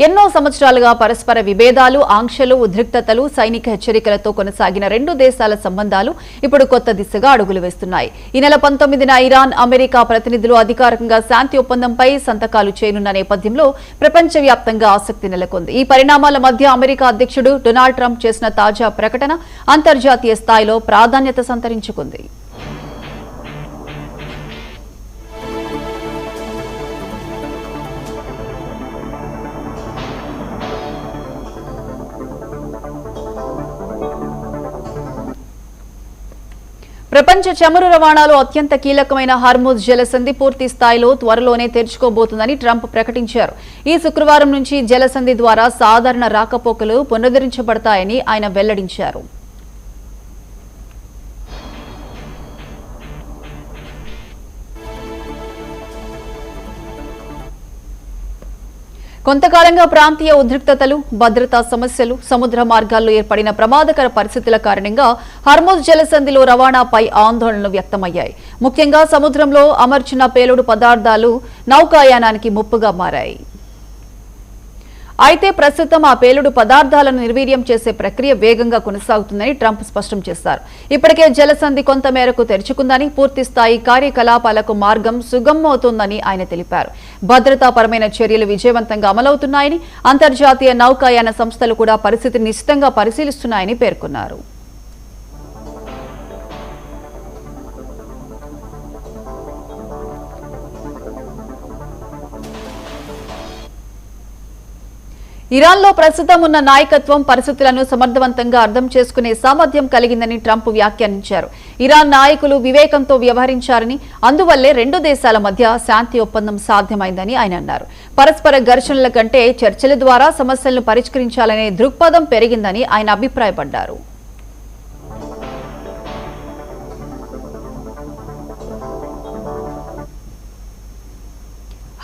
ఎన్నో సంవత్సరాలుగా పరస్పర విభేదాలు, ఆంక్షలు, ఉద్రిక్తతలు, సైనిక హెచ్చరికలతో కొనసాగిన రెండు దేశాల సంబంధాలు ఇప్పుడు కొత్త దిశగా అడుగులు వేస్తున్నాయి. ఈ నెల 19న ఇరాన్, అమెరికా ప్రతినిధులు అధికారికంగా శాంతి ఒప్పందంపై సంతకాలు చేయనున్న నేపథ్యంలో ప్రపంచవ్యాప్తంగా ఆసక్తి నెలకొంది. ఈ పరిణామాల మధ్య అమెరికా అధ్యక్షుడు డొనాల్డ్ ట్రంప్ చేసిన తాజా ప్రకటన అంతర్జాతీయ స్థాయిలో ప్రాధాన్యత సంతరించుకుంది. ప్రపంచ చమురు రవాణాలో అత్యంత కీలకమైన హార్ముజ్ జలసంధి పూర్తి స్థాయిలో త్వరలోనే తెరుచుకోబోతుందని ట్రంప్ ప్రకటించారు. ఈ శుక్రవారం నుంచి జలసంధి ద్వారా సాధారణ రాకపోకలు పునరుద్ధరించబడతాయని ఆయన వెల్లడించారు. కొంతకాలంగా ప్రాంతీయ ఉద్రిక్తతలు, భద్రతా సమస్యలు, సముద్ర మార్గాల్లో ఏర్పడిన ప్రమాదకర పరిస్థితుల కారణంగా హార్ముజ్ జలసంధిలో రవాణాపై ఆందోళనలు వ్యక్తమయ్యాయి. ముఖ్యంగా సముద్రంలో అమర్చిన పేలుడు పదార్థాలు నౌకాయానానికి ముప్పుగా మారాయి. అయితే ప్రస్తుతం ఆ పేలుడు పదార్థాలను నిర్వీర్యం చేసే ప్రక్రియ వేగంగా కొనసాగుతుందని ట్రంప్ స్పష్టం చేశారు. ఇప్పటికే జలసంధి కొంత మేరకు తెరుచుకుందని, పూర్తిస్థాయి కార్యకలాపాలకు మార్గం సుగమమవుతోందని ఆయన తెలిపారు. భద్రతాపరమైన చర్యలు విజయవంతంగా అమలవుతున్నాయని, అంతర్జాతీయ నౌకాయాన సంస్థలు కూడా పరిస్థితిని నిశితంగా పరిశీలిస్తున్నాయని పేర్కొన్నారు. ఇరాన్లో ప్రస్తుతం ఉన్న నాయకత్వం పరిస్థితులను సమర్థవంతంగా అర్థం చేసుకునే సామర్థ్యం కలిగిందని ట్రంప్ వ్యాఖ్యానించారు. ఇరాన్ నాయకులు వివేకంతో వ్యవహరించారని, అందువల్లే రెండు దేశాల మధ్య శాంతి ఒప్పందం సాధ్యమైందని ఆయన అన్నారు. పరస్పర ఘర్షణల కంటే చర్చల ద్వారా సమస్యలను పరిష్కరించాలనే దృక్పథం పెరిగిందని ఆయన అభిప్రాయపడ్డారు.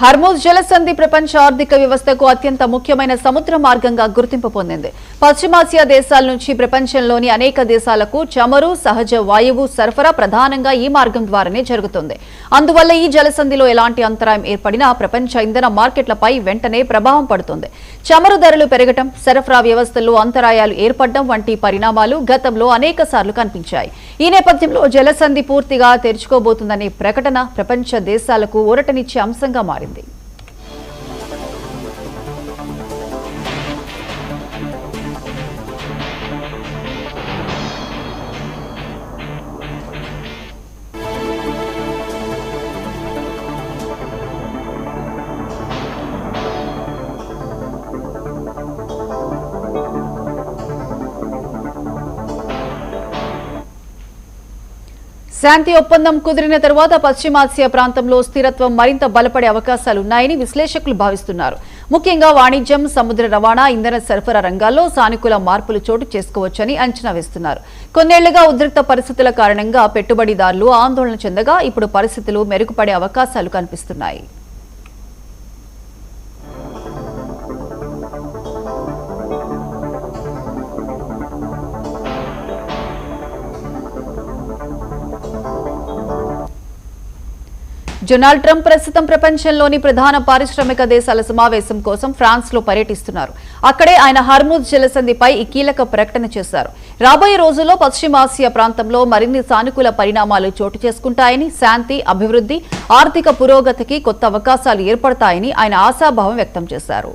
హార్ముజ్ జలసంధి ప్రపంచ ఆర్థిక వ్యవస్థకు అత్యంత ముఖ్యమైన సముద్ర మార్గంగా గుర్తింపు పొందింది. పశ్చిమాసియా దేశాల నుంచి ప్రపంచంలోని అనేక దేశాలకు చమురు, సహజ వాయువు సరఫరా ప్రధానంగా ఈ మార్గం ద్వారానే జరుగుతుంది. అందువల్ల ఈ జలసంధిలో ఎలాంటి అంతరాయం ఏర్పడినా ప్రపంచ ఇంధన మార్కెట్లపై వెంటనే ప్రభావం పడుతుంది. చమురు ధరలు పెరగటం, సరఫరా వ్యవస్థల్లో అంతరాయాలు ఏర్పడడం వంటి పరిణామాలు గతంలో అనేక సార్లు కనిపించాయి. ఈ నేపథ్యంలో జలసంధి పూర్తిగా తెరుచుకోబోతుందనే ప్రకటన ప్రపంచ దేశాలకు ఊరటనిచ్చే అంశంగా మారింది. శాంతి ఒప్పందం కుదిరిన తర్వాత పశ్చిమాసియా ప్రాంతంలో స్థిరత్వం మరింత బలపడే అవకాశాలున్నాయని విశ్లేషకులు భావిస్తున్నారు. ముఖ్యంగా వాణిజ్యం, సముద్ర రవాణా, ఇంధన సరఫరా రంగాల్లో సానుకూల మార్పులు చోటు చేసుకోవచ్చని అంచనా వేస్తున్నారు. కొన్నేళ్లుగా ఉద్రిక్త పరిస్థితుల కారణంగా పెట్టుబడిదారులు ఆందోళన చెందగా ఇప్పుడు పరిస్థితులు మెరుగుపడే అవకాశాలు కనిపిస్తున్నాయి. డొనాల్డ్ ట్రంప్ ప్రస్తుతం ప్రపంచంలోని ప్రధాన పారిశ్రామిక దేశాల సమావేశం కోసం ఫ్రాన్స్ లో పర్యటిస్తున్నారు. అక్కడే ఆయన హార్ముజ్ జలసంధిపై ఈ కీలక ప్రకటన చేశారు. రాబోయే రోజుల్లో పశ్చిమాసియా ప్రాంతంలో మరిన్ని సానుకూల పరిణామాలు చోటు చేసుకుంటాయని, శాంతి, అభివృద్ధి, ఆర్థిక పురోగతికి కొత్త అవకాశాలు ఏర్పడతాయని ఆయన ఆశాభావం వ్యక్తం చేశారు.